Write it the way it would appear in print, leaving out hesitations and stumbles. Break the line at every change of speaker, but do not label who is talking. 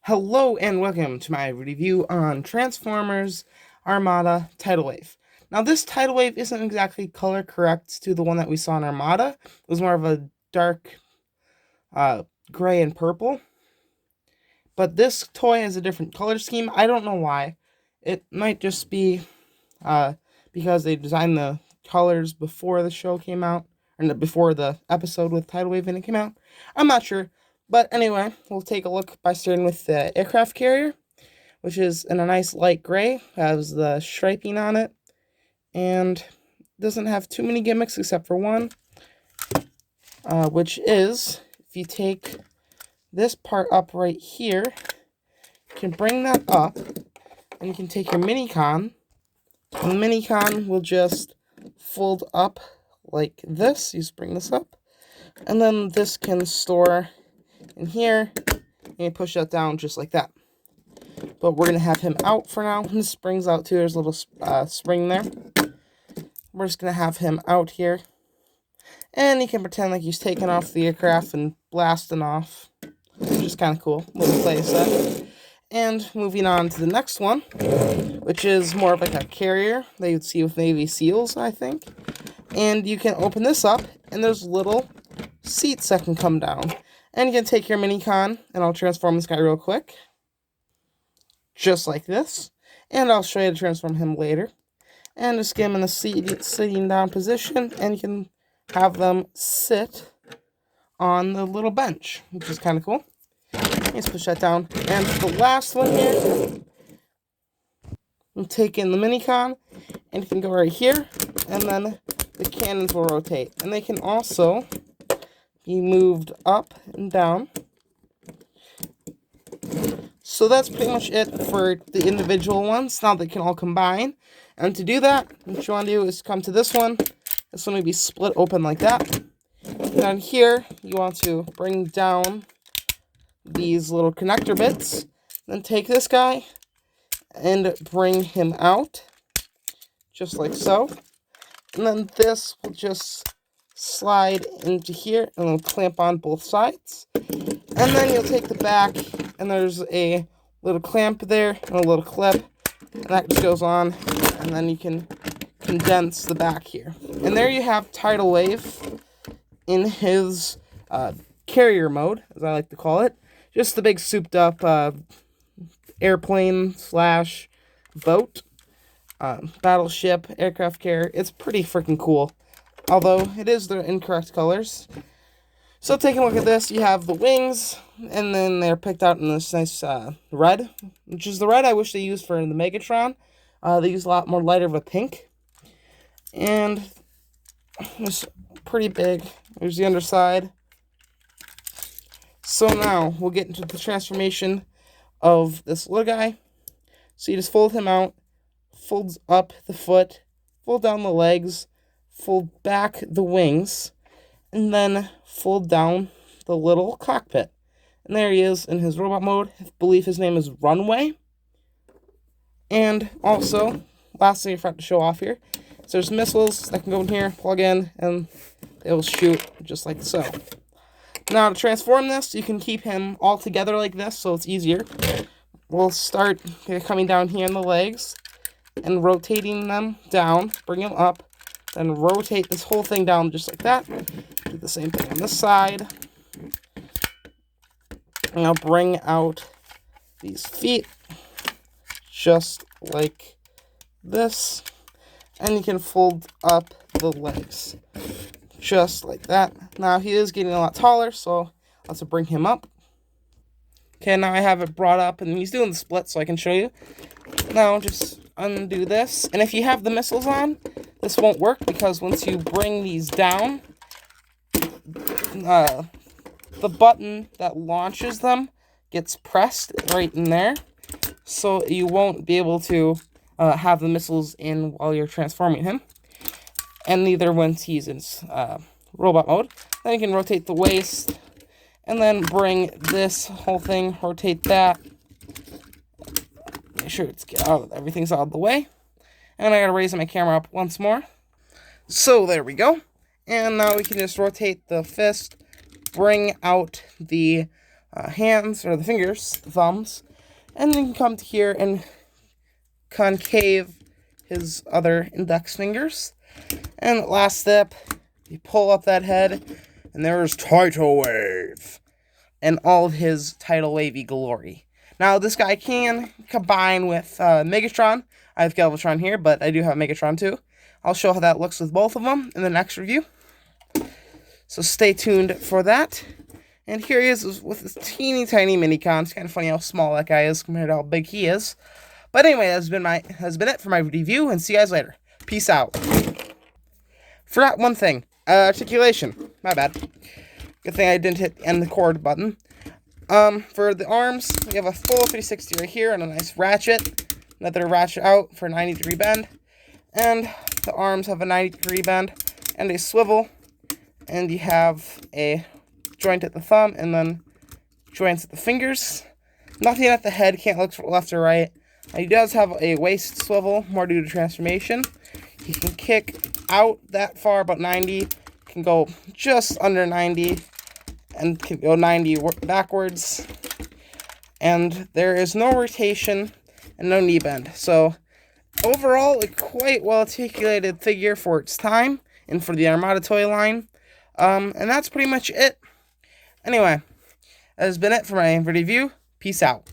Hello and welcome to my review on Transformers Armada Tidal Wave. Now this Tidal Wave isn't exactly color correct to the one that we saw in Armada. It was more of a dark gray and purple. But this toy has a different color scheme. I don't know why. It might just be because they designed the colors before the show came out, or before the episode with Tidal Wave and it came out. I'm not sure. But anyway, we'll take a look by starting with the aircraft carrier, which is in a nice light gray, has the striping on it, and doesn't have too many gimmicks except for one, which is, if you take this part up right here, you can bring that up, and you can take your mini-con, and the mini-con will just fold up like this. You just bring this up, and then this can store in here, and you push that down just like that. But we're going to have him out for now. This spring's out too. There's a little spring there. We're just going to have him out here. And he can pretend like he's taking off the aircraft and blasting off, which is kind of cool. Little play set. And moving on to the next one, which is more of like a carrier that you'd see with Navy SEALs, I think. And you can open this up, and there's little seats that can come down. And you can take your mini-con, and I'll transform this guy real quick. Just like this. And I'll show you how to transform him later. And just get him in the sitting down position, and you can have them sit on the little bench, which is kind of cool. Let's push that down. And for the last one here, I'm taking the mini-con, and you can go right here, and then the cannons will rotate. And they can also be moved up and down. So that's pretty much it for the individual ones. Now they can all combine. And to do that, what you want to do is come to this one. This one will be split open like that. And down here, you want to bring down these little connector bits. Then take this guy and bring him out. Just like so. And then this will just slide into here and it'll clamp on both sides. And then you'll take the back, and there's a little clamp there and a little clip, and that just goes on, and then you can condense the back here. And there you have Tidal Wave in his carrier mode, as I like to call it. Just the big souped up airplane slash boat, battleship, aircraft carrier. It's pretty freaking cool. Although it is the incorrect colors. So taking a look at this, you have the wings, and then they're picked out in this nice red, which is the red I wish they used for the Megatron. They use a lot more lighter of a pink. And it's pretty big. There's the underside. So now we'll get into the transformation of this little guy. So you just fold him out, folds up the foot, fold down the legs, fold back the wings, and then fold down the little cockpit. And there he is in his robot mode. I believe his name is Runway. And also, last thing I forgot to show off here, so there's missiles that can go in here, plug in, and they will shoot just like so. Now to transform this, you can keep him all together like this, so it's easier. We'll start coming down here in the legs and rotating them down, bring them up, then rotate this whole thing down just like that. Do the same thing on this side. And I'll bring out these feet just like this. And you can fold up the legs just like that. Now he is getting a lot taller, so let's bring him up. Okay, now I have it brought up, and he's doing the split so I can show you. Now just undo this. And if you have the missiles on, this won't work because once you bring these down, the button that launches them gets pressed right in there. So you won't be able to have the missiles in while you're transforming him. And neither once he's in robot mode. Then you can rotate the waist. And then bring this whole thing, rotate that. Make sure everything's out of the way. And I gotta raise my camera up once more. So there we go. And now we can just rotate the fist, bring out the hands, or the fingers, the thumbs, and then you can come to here and concave his other index fingers. And last step, you pull up that head, and there's Tidal Wave, and all of his tidal wavy glory. Now, this guy can combine with Megatron. I have Galvatron here, but I do have Megatron too. I'll show how that looks with both of them in the next review. So stay tuned for that. And here he is with this teeny tiny Minicon. It's kind of funny how small that guy is compared to how big he is. But anyway, that's been it for my review, and see you guys later. Peace out. Forgot one thing. Articulation. My bad. Good thing I didn't hit the end the cord button. For the arms, we have a full 360 right here and a nice ratchet. Another ratchet out for a 90-degree bend. And the arms have a 90-degree bend and a swivel. And you have a joint at the thumb and then joints at the fingers. Nothing at the head, can't look left or right. He does have a waist swivel, more due to transformation. He can kick out that far, about 90. Can go just under 90. And can go 90 backwards. And there is no rotation and no knee bend. So overall, a quite well articulated figure for its time and for the Armada toy line. And that's pretty much it. Anyway, that has been it for my review. Peace out.